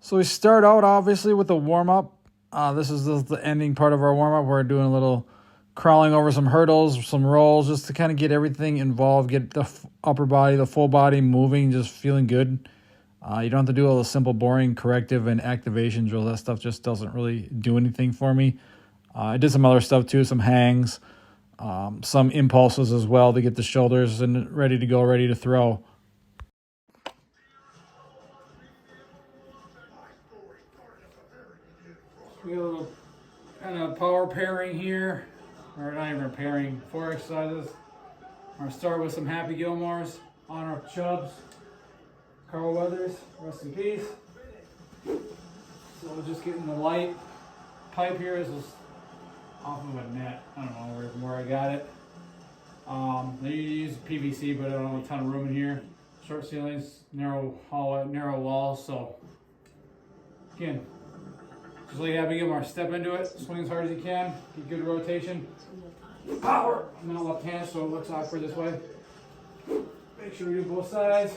So we start out obviously with the warm-up. This is the ending part of our warm-up. We're doing a little crawling over some hurdles, some rolls, just to kind of get everything involved, get the upper body, the full body moving, just feeling good. You don't have to do all the simple, boring corrective and activation drills. That stuff just doesn't really do anything for me. I did some other stuff too, some hangs, some impulses as well to get the shoulders and ready to go, ready to throw. We got a little kind of power pairing here, or not even a pairing, 4 exercises. I'm going to start with some Happy Gilmores, Honor of Chubbs, Carl Weathers, rest in peace. So we're just getting the light pipe here. This is off of a net. I don't know where I got it. They use PVC, but I don't have a ton of room in here. Short ceilings, narrow hallway, narrow walls. So again, just like Happy Gilmore, step into it, swing as hard as you can, get good rotation. Power! I'm not left-handed, so it looks awkward this way. Make sure we do both sides.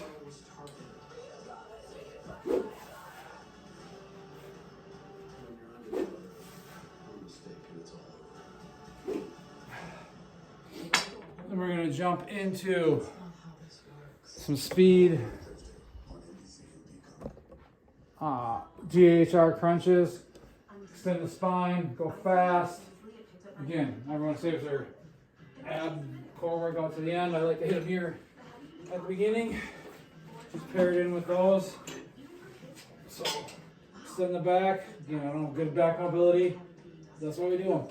Then we're going to jump into some speed, GHR crunches, extend the spine, go fast. Again, everyone saves their ab core workout to the end. I like to hit them here at the beginning. Just pair it in with those. So extend the back. Again, I don't have good back mobility. That's what we do.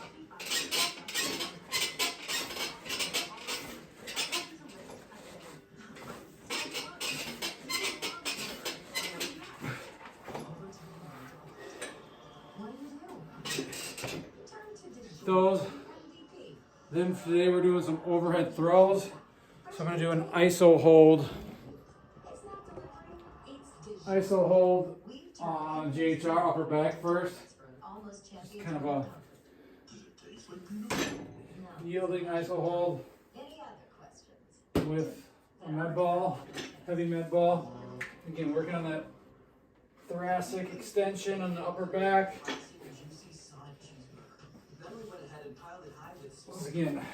Those. Then today we're doing some overhead throws. So I'm going to do an ISO hold. ISO hold on GHR upper back first. Just kind of a yielding ISO hold with a med ball, heavy med ball. Again, working on that thoracic extension on the upper back. Again,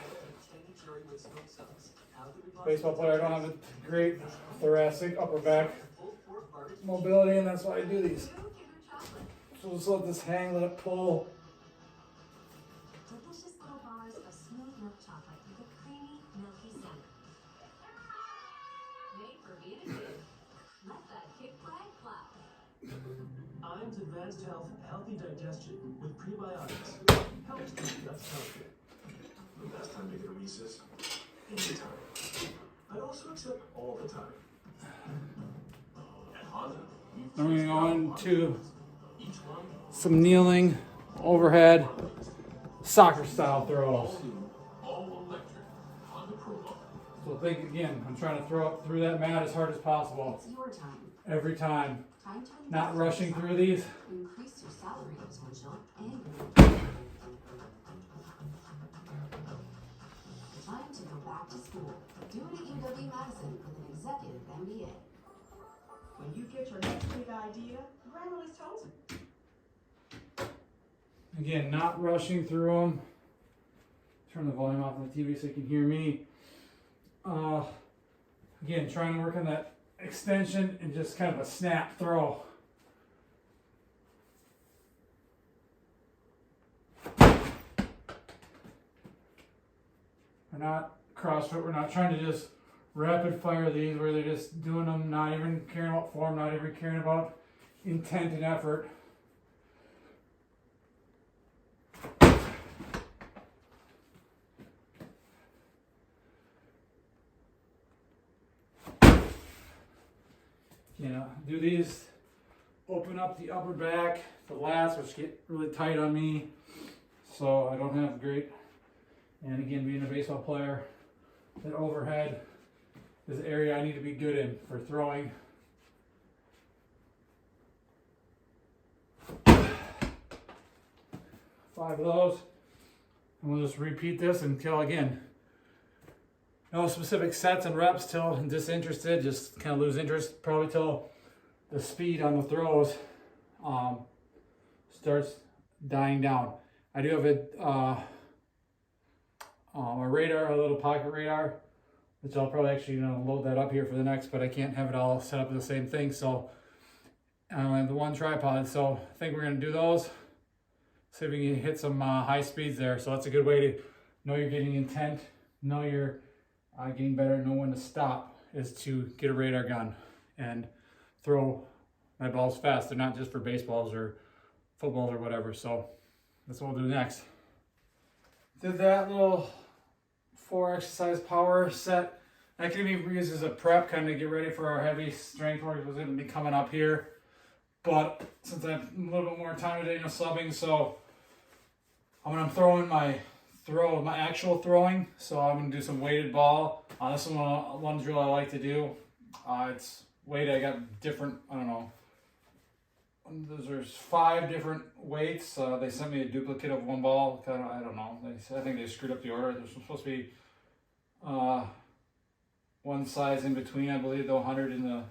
baseball player, I don't have a great thoracic upper back mobility, and that's why I do these. So just let this hang, let it pull. Delicious little bars of smooth milk chocolate with a creamy, milky center. Made for being a kid. Let that kick flag clap. Iams Advanced Health Healthy Digestion with prebiotics helps keep gut healthy. The best time to get a Reese's? Anytime. I also accept all the time. At Honda, I'm going to go on to some kneeling, overhead, soccer style throws. all electric Honda Pro. So think again, I'm trying to throw up through that mat as hard as possible. It's your time. Every time. Time to Not rushing through these. increase your salary potential and time to go back to school. Do it at UW-Madison with an executive MBA. When you get your next big idea, Grammarly's tells you. Again, not rushing through them. Turn the volume off on the TV so you can hear me. Again, trying to work on that extension and just kind of a snap throw. We're not CrossFit, we're not trying to just rapid fire these where they're just doing them, not even caring about form, not even caring about intent and effort. You know, do these, open up the upper back, the lats, which get really tight on me, so I don't have great. And again, being a baseball player, that overhead is the area I need to be good in for throwing. Five of those. And we'll just repeat this until, again, no specific sets and reps till I'm disinterested, just kind of lose interest, probably till the speed on the throws starts dying down. I do have a radar, a little pocket radar, which I'll probably actually load that up here for the next, but I can't have it all set up as the same thing. So I only have the one tripod, so I think we're gonna do those. See if we can hit some high speeds there. So that's a good way to know you're getting intent, know you're getting better, know when to stop, is to get a radar gun and throw my balls fast. They're not just for baseballs or footballs or whatever. So that's what we'll do next. Did that little 4 exercise power set. That can be used as a prep, kind of get ready for our heavy strength work, was going to be coming up here. But since I have a little bit more time today, subbing, so I'm throwing my actual throwing. So I'm going to do some weighted ball. This is one drill I like to do. It's weighted. I got different, I don't know. There's 5 different weights. They sent me a duplicate of one ball. I don't know. I think they screwed up the order. There's supposed to be one size in between, I believe, the 100 and the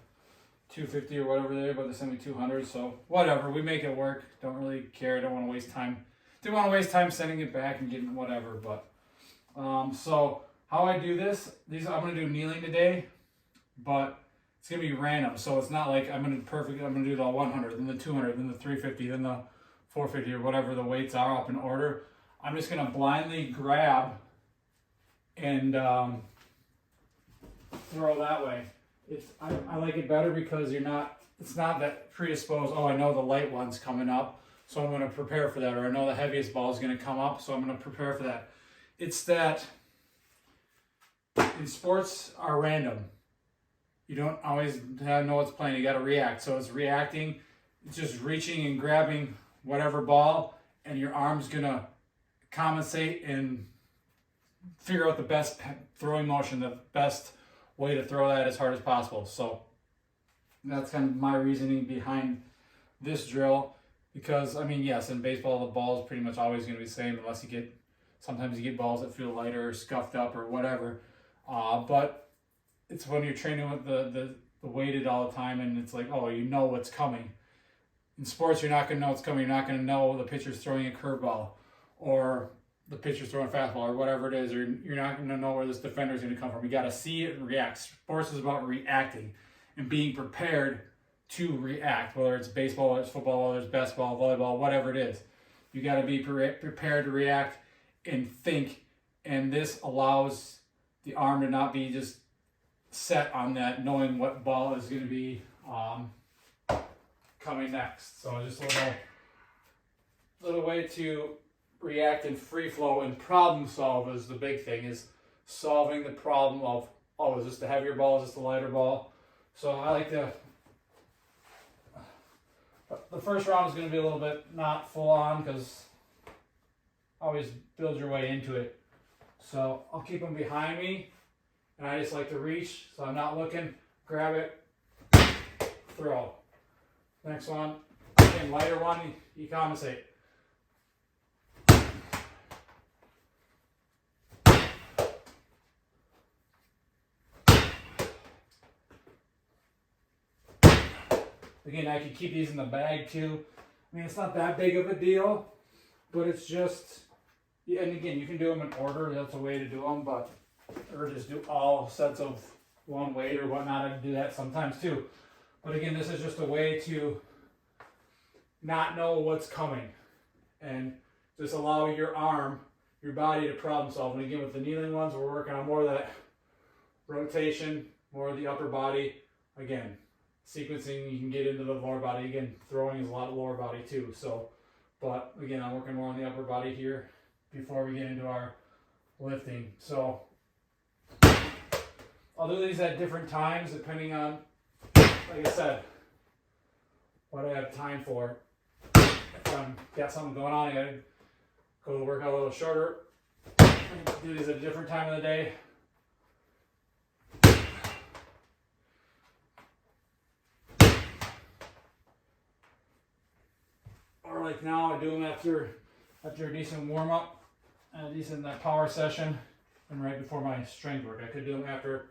250 or whatever there, but they sent me 200. So whatever, we make it work. Don't really care. Don't want to waste time. Didn't want to waste time sending it back and getting whatever. But so how I do this? I'm gonna do kneeling today, but it's gonna be random. So it's not like I'm gonna do the 100, then the 200, then the 350, then the 450 or whatever the weights are up in order. I'm just gonna blindly grab and throw that way. I like it better because it's not that predisposed, oh, I know the light one's coming up, so I'm gonna prepare for that, or I know the heaviest ball is gonna come up, so I'm gonna prepare for that. It's that in sports are random. You don't always know what's playing. You got to react. So it's reacting. It's just reaching and grabbing whatever ball, and your arm's going to compensate and figure out the best throwing motion, the best way to throw that as hard as possible. So that's kind of my reasoning behind this drill. Because, I mean, yes, in baseball, the ball is pretty much always going to be the same unless sometimes you get balls that feel lighter or scuffed up or whatever. But it's when you're training with the weighted all the time, and it's like, oh, you know what's coming. In sports, you're not going to know what's coming. You're not going to know the pitcher's throwing a curveball or the pitcher's throwing a fastball or whatever it is, or you're not going to know where this defender is going to come from. You got to see it and react. Sports is about reacting and being prepared to react, whether it's baseball, whether it's football, whether it's basketball, volleyball, whatever it is. You got to be prepared to react and think, and this allows the arm to not be just set on that, knowing what ball is going to be coming next. So just a little way to react and free flow and problem solve is the big thing, is solving the problem of, oh, is this the heavier ball, is this the lighter ball? So I like to, the first round is going to be a little bit not full on because always build your way into it. So I'll keep them behind me, and I just like to reach, so I'm not looking, grab it, throw. Next one, again, lighter one, you compensate. Again, I could keep these in the bag too. I mean, it's not that big of a deal, but it's just, yeah, and again, you can do them in order. That's a way to do them, but, or just do all sets of one weight or whatnot. I can do that sometimes too. But again, this is just a way to not know what's coming and just allow your arm, your body to problem solve. And again, with the kneeling ones, we're working on more of that rotation, more of the upper body. Again, sequencing, you can get into the lower body. Again, throwing is a lot of lower body too. So, but again, I'm working more on the upper body here before we get into our lifting. So I'll do these at different times depending on, like I said, what I have time for. If I've got something going on, I gotta go to work out a little shorter. Do these at a different time of the day. Or like now, I do them after a decent warm up and a decent power session, and right before my strength work. I could do them after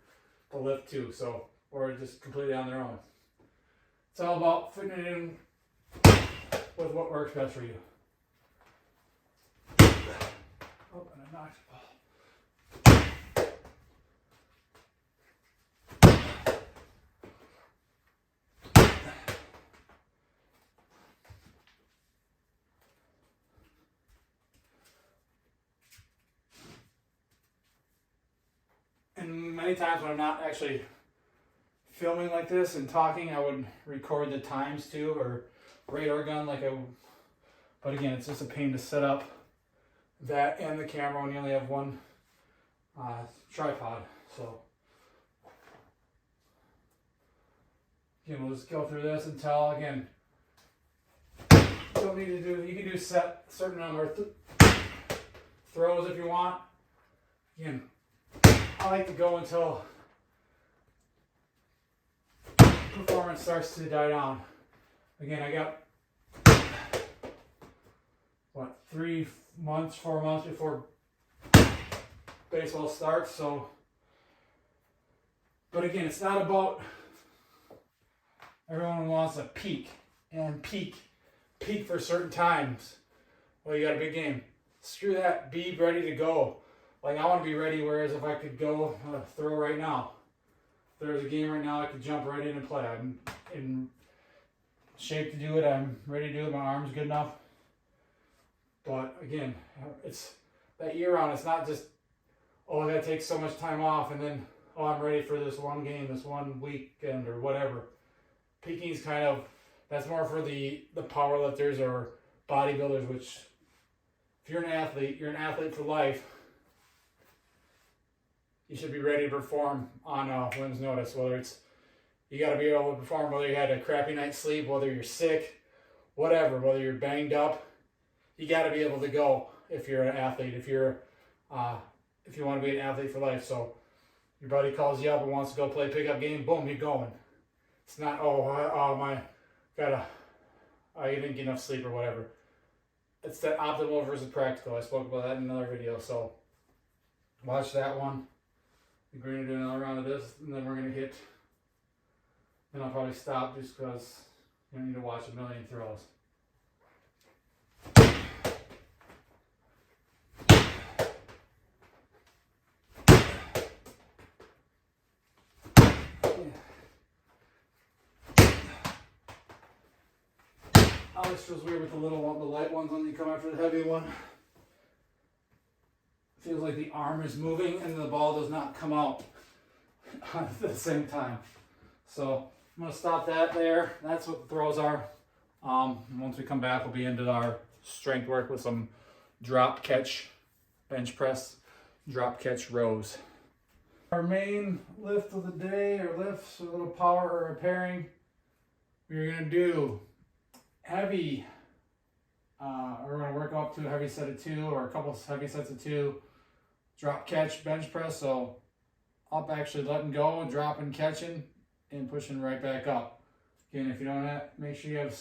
the lift too, so, or just completely on their own. It's all about fitting it in with what works best for you. Oh, and I knocked the ball. And many times when I'm not actually filming like this and talking, I would record the times too, or radar gun like but again, it's just a pain to set up that and the camera when you only have one tripod. So again, we'll just go through this until, again, don't need to do, you can do set certain number of throws if you want. Again, I like to go until performance starts to die down. Again, I got, what, 3 months, 4 months before baseball starts, so, but again, it's not about, everyone wants a peak, and peak for certain times. Well, you got a big game. Screw that, be ready to go. Like, I want to be ready, whereas if I could go throw right now, if there's a game right now, I could jump right in and play. I'm in shape to do it. I'm ready to do it. My arm's good enough. But again, it's that year round. It's not just, oh, I got to take so much time off and then, oh, I'm ready for this one game, this one weekend or whatever. Peaking's kind of, that's more for the power lifters or bodybuilders, which if you're an athlete, you're an athlete for life. You should be ready to perform on a whim's notice, whether it's, you got to be able to perform, whether you had a crappy night's sleep, whether you're sick, whatever, whether you're banged up, you got to be able to go if you're an athlete, if you want to be an athlete for life. So your buddy calls you up and wants to go play a pickup game, boom, you're going. It's not, I didn't get enough sleep or whatever. It's that optimal versus practical. I spoke about that in another video, so watch that one. We're going to do another round of this, and then we're going to hit, and I'll probably stop just because you don't need to watch a million throws. Always feels weird with the little one, the light ones when you come after the heavy one. Feels like the arm is moving and the ball does not come out at the same time. So I'm going to stop that there. That's what the throws are. Once we come back, we'll be into our strength work with some drop catch, bench press, drop catch rows. Our main lift of the day, or lifts, a little power or repairing. We're going to do heavy, we're going to work up to a heavy set of 2 or a couple of heavy sets of 2. Drop catch, bench press, so up actually letting go, dropping, catching, and pushing right back up. Again, if you don't have, make sure you have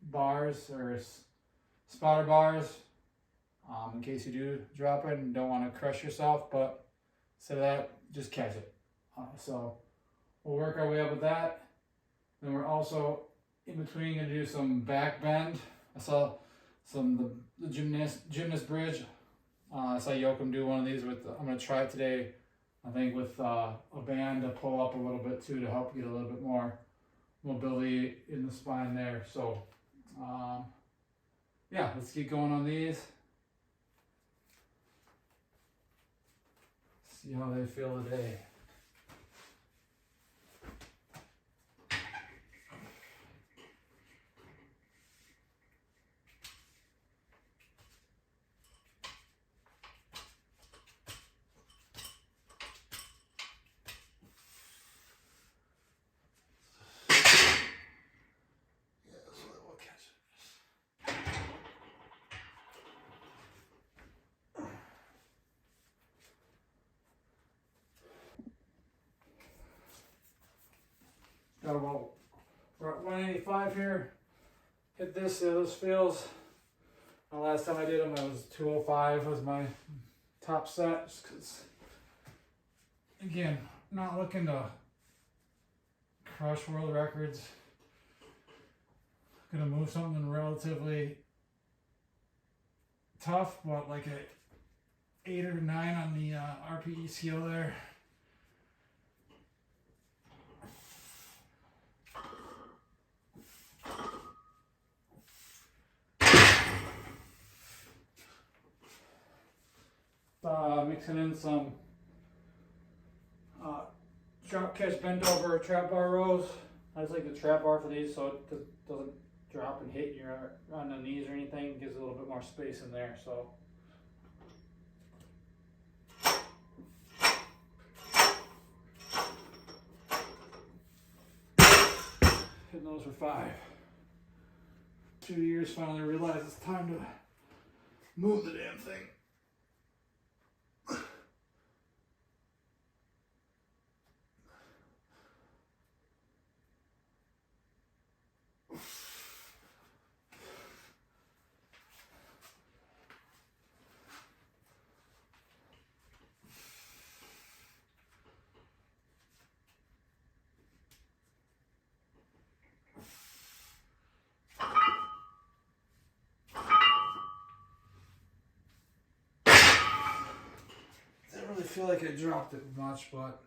bars or spotter bars in case you do drop it and don't want to crush yourself, but instead of that, just catch it. So we'll work our way up with that. Then we're also in between going to do some back bend. I saw the gymnast bridge. I saw Joachim do one of these with, I'm going to try it today, I think with a band to pull up a little bit too to help get a little bit more mobility in the spine there. So yeah, let's get going on these. See how they feel today. Got about, we're at 185 here. Hit this, see how this feels. The last time I did them, it was 205 was my top set. Just because, again, not looking to crush world records. gonna move something relatively tough, but like a 8 or 9 on the RPE scale there. Mixing in some drop catch bent over trap bar rows. I just like the trap bar for these so it doesn't drop and hit you on the knees or anything. It gives a little bit more space in there. So. Hitting those for 5. 2 years, finally realized it's time to move the damn thing. I don't really feel like I dropped it much, but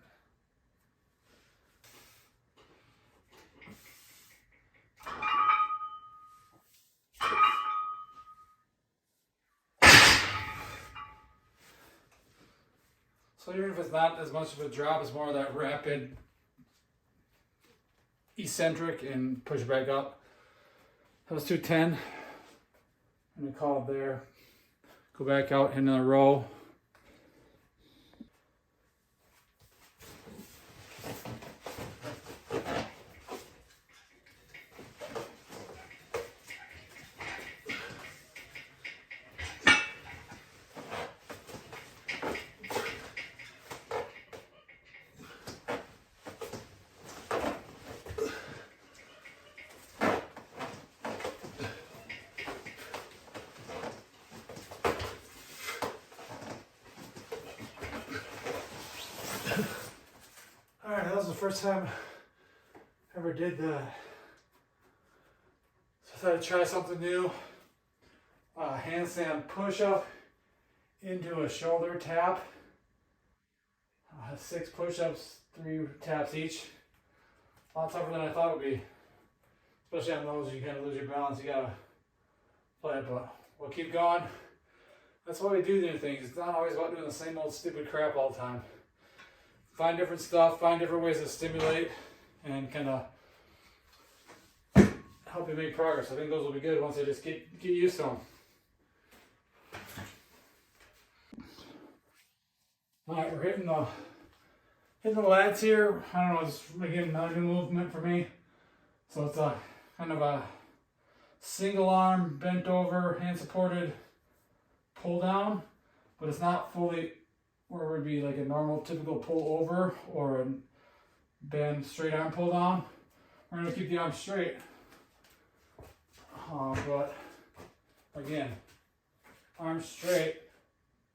so even if it's not as much of a drop, it's more of that rapid eccentric and push back up. That was 210. I'm gonna call it there. Go back out, hit another row. Alright, that was the first time I ever did that. So I thought I'd try something new. Handstand push-up into a shoulder tap. 6 push-ups, 3 taps each. A lot tougher than I thought it would be. Especially on those, you kind of lose your balance. You gotta play it, but we'll keep going. That's why we do new things. It's not always about doing the same old stupid crap all the time. Find different stuff, find different ways to stimulate, and kind of help you make progress. I think those will be good once you just get used to them. All right, we're hitting the lats here. I don't know, it's again another new movement for me. So it's a kind of a single arm, bent over, hand supported pull down, but it's not fully where it would be like a normal typical pull over or a bend straight arm pull down. We're gonna keep the arm straight, but again, arm straight,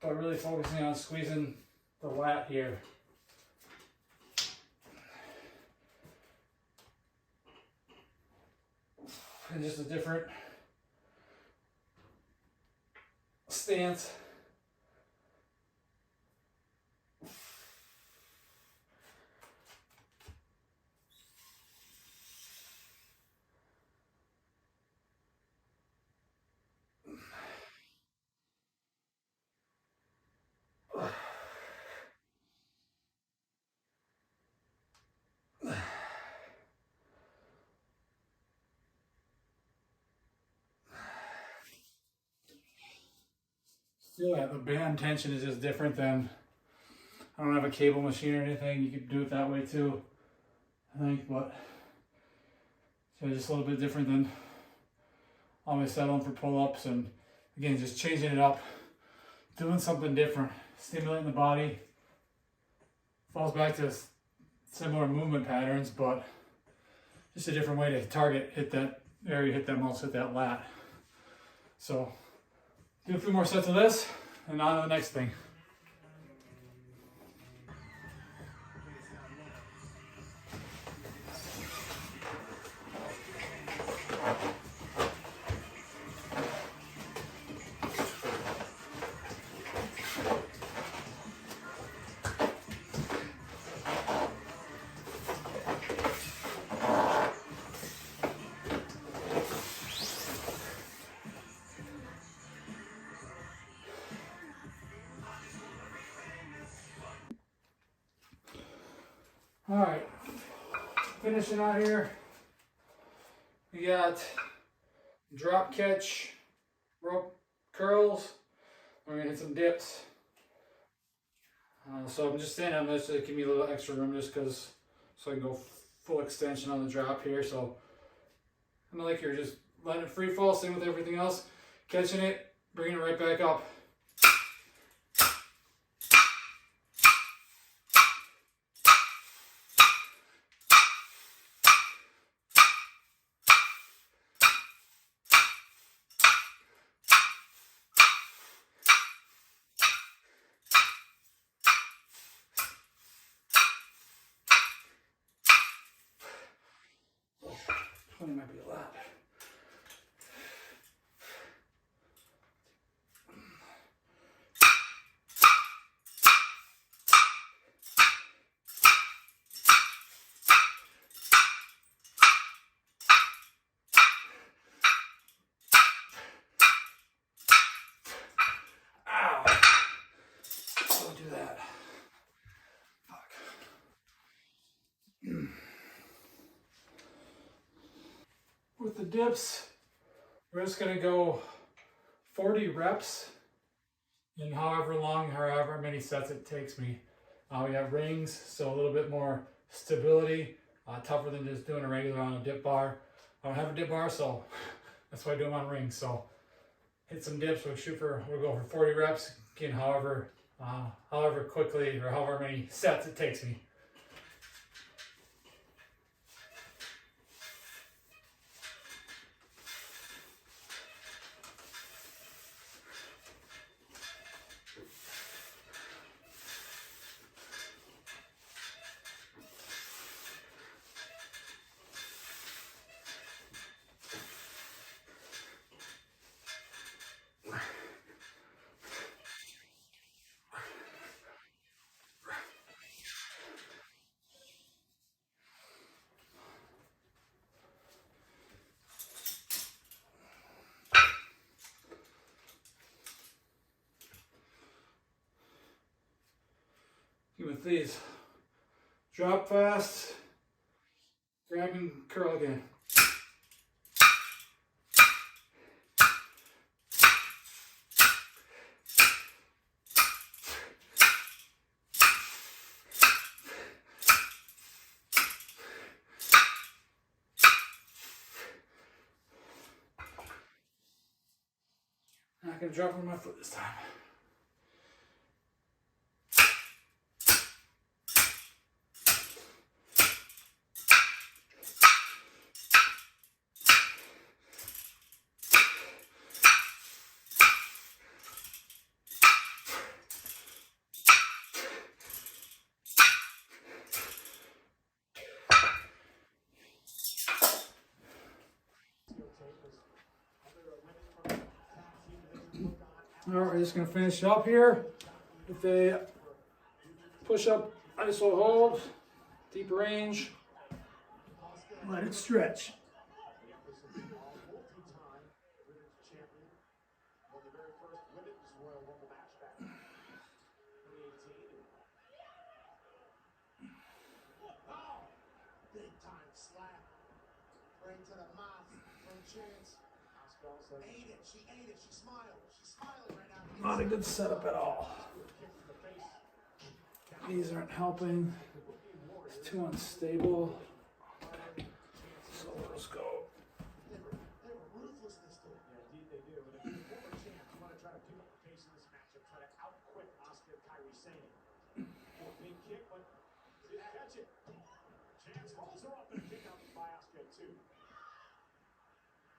but really focusing on squeezing the lat here. And just a different stance. Feel that the band tension is just different than, I don't have a cable machine or anything. You could do it that way too, I think, but so just a little bit different than always settling for pull-ups, and again, just changing it up, doing something different, stimulating the body. Falls back to similar movement patterns, but just a different way to target, hit that area, hit that muscle, hit that lat. So do a few more sets of this, and on to the next thing. Alright, finishing out here, we got drop catch, rope curls. We're gonna hit some dips. So I'm just standing on this to give me a little extra room just because, so I can go full extension on the drop here. So I'm like you're just letting it free fall, same with everything else. Catching it, bringing it right back up. It might be a lot. Ow! Don't do that. Fuck. With the dips, we're just gonna go 40 reps in however many sets it takes me. We have rings, so a little bit more stability, tougher than just doing a regular on a dip bar. I don't have a dip bar, so that's why I do them on rings. So hit some dips, we'll go for 40 reps, again, however quickly or however many sets it takes me. With these, drop fast, grab and curl again. I'm not going to drop on my foot this time. All right, we're just going to finish up here with a push-up iso hold, deep range. Let it stretch. Big time slap. Right to the mouth from Chance. Ate it. She ate it. She smiled. She's smiling right now. Not a good setup at all. These aren't helping. It's too unstable. So let's go. They were ruthlessness to it. Yeah, indeed they do. And if you're a former champ, you want to try to pick up the pace in this matchup, try to outquick Oscar Kyrie Sane. Big kick, but didn't catch it. Chance holds her up and a kick out by Oscar too.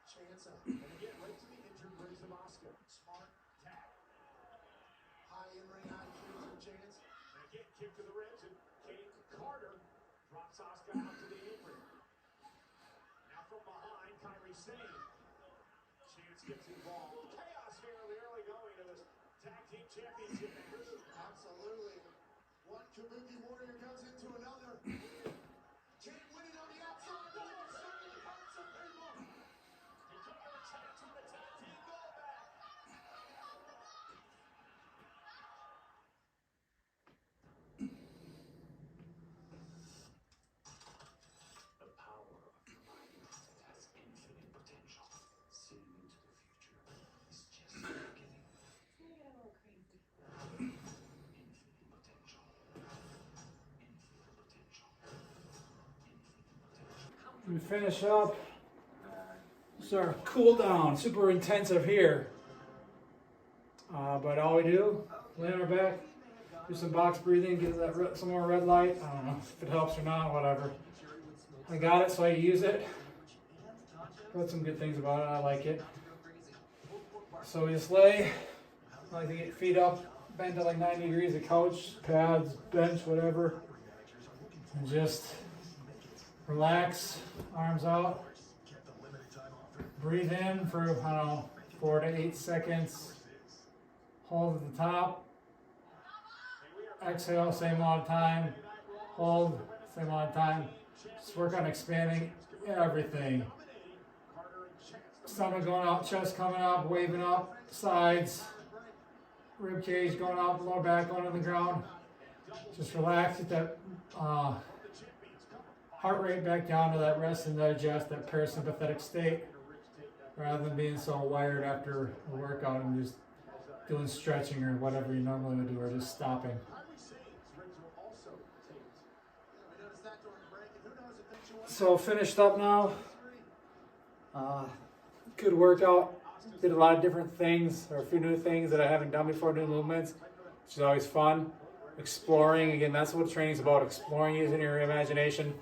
Chance up. And again, right to the injured ribs of Oscar. Smart tag. High in-ring IQ for Chance. And again, kick to the ribs, and Kate Carter drops Oscar out to the apron. Now from behind, Kyrie Sane. Chance gets involved. Chaos here in the early going of this tag team championship match. Absolutely. One Kabuki warrior goes into another. Can't win it on the outside. Oh, certainly hurts some people. Dakota Chance with a tag team goal back. we finish up. It's our cool down, super intensive here. But all we do, lay on our back, do some box breathing, get that some more red light. I don't know if it helps or not, whatever. I got it, so I use it. Got some good things about it. I like it. So we just lay. I like to get feet up, bend to like 90 degrees, the couch, pads, bench, whatever, and just relax, arms out. Breathe in for, I don't know, 4 to 8 seconds. Hold at the top. Exhale, same amount of time. Hold, same amount of time. Just work on expanding everything. Stomach going up, chest coming up, waving up, sides, rib cage going up, lower back going on the ground. Just relax, get that heart rate back down to that rest and digest, that parasympathetic state, rather than being so wired after a workout and just doing stretching or whatever you normally would do, or just stopping. So finished up now. Good workout. Did a lot of different things, or a few new things that I haven't done before, new movements, which is always fun. Exploring, again, that's what training's about, exploring, using your imagination,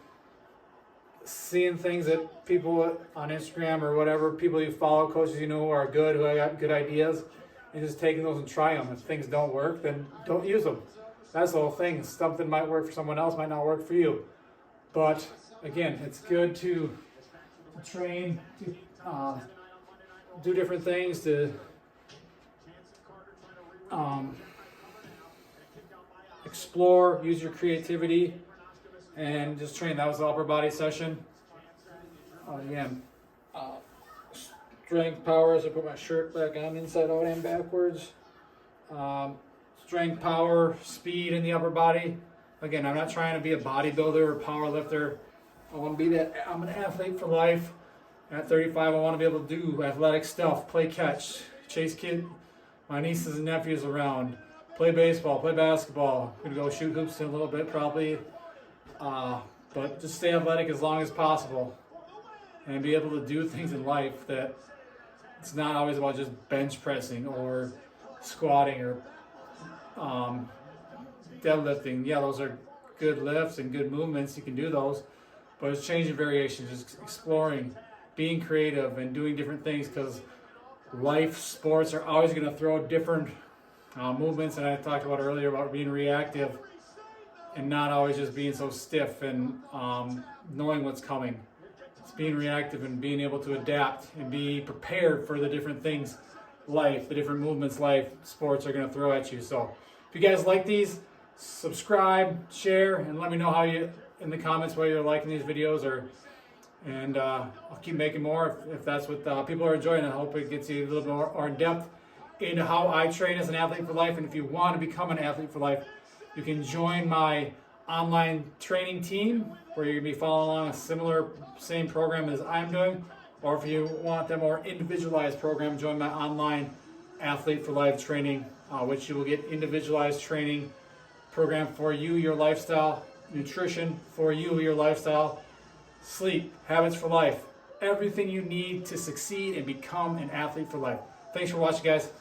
seeing things that people on Instagram or whatever, people you follow, coaches you know who are good, who got good ideas, and just taking those and try them. If things don't work, then don't use them. That's the whole thing. Something might work for someone else, might not work for you. But again, it's good to train, to do different things, to explore, use your creativity, and just train. That was the upper body session. Again, strength, power, as I put my shirt back on, inside out and backwards. Strength, power, speed in the upper body. Again, I'm not trying to be a bodybuilder or power lifter. I want to be that. I'm an athlete for life. At 35, I want to be able to do athletic stuff, play catch, chase my nieces and nephews around, play baseball, play basketball. I'm gonna go shoot hoops in a little bit probably, but just stay athletic as long as possible, and be able to do things in life that it's not always about just bench pressing or squatting or deadlifting. Yeah, those are good lifts and good movements. You can do those, but it's changing variations, just exploring, being creative and doing different things, because life, sports are always going to throw different movements. And I talked about earlier about being reactive and not always just being so stiff and knowing what's coming. It's being reactive and being able to adapt and be prepared for the different things life, the different movements life, sports are going to throw at you. So if you guys like these, subscribe, share, and let me know how you, in the comments, whether you're liking these videos, and I'll keep making more if that's what people are enjoying. I hope it gets you a little bit more in depth into how I train as an athlete for life. And if you want to become an athlete for life, you can join my online training team, where you're going to be following along a same program as I'm doing. Or if you want the more individualized program, join my online Athlete for Life training, which you will get individualized training program for you, your lifestyle, nutrition for you, your lifestyle, sleep, habits for life, everything you need to succeed and become an athlete for life. Thanks for watching, guys.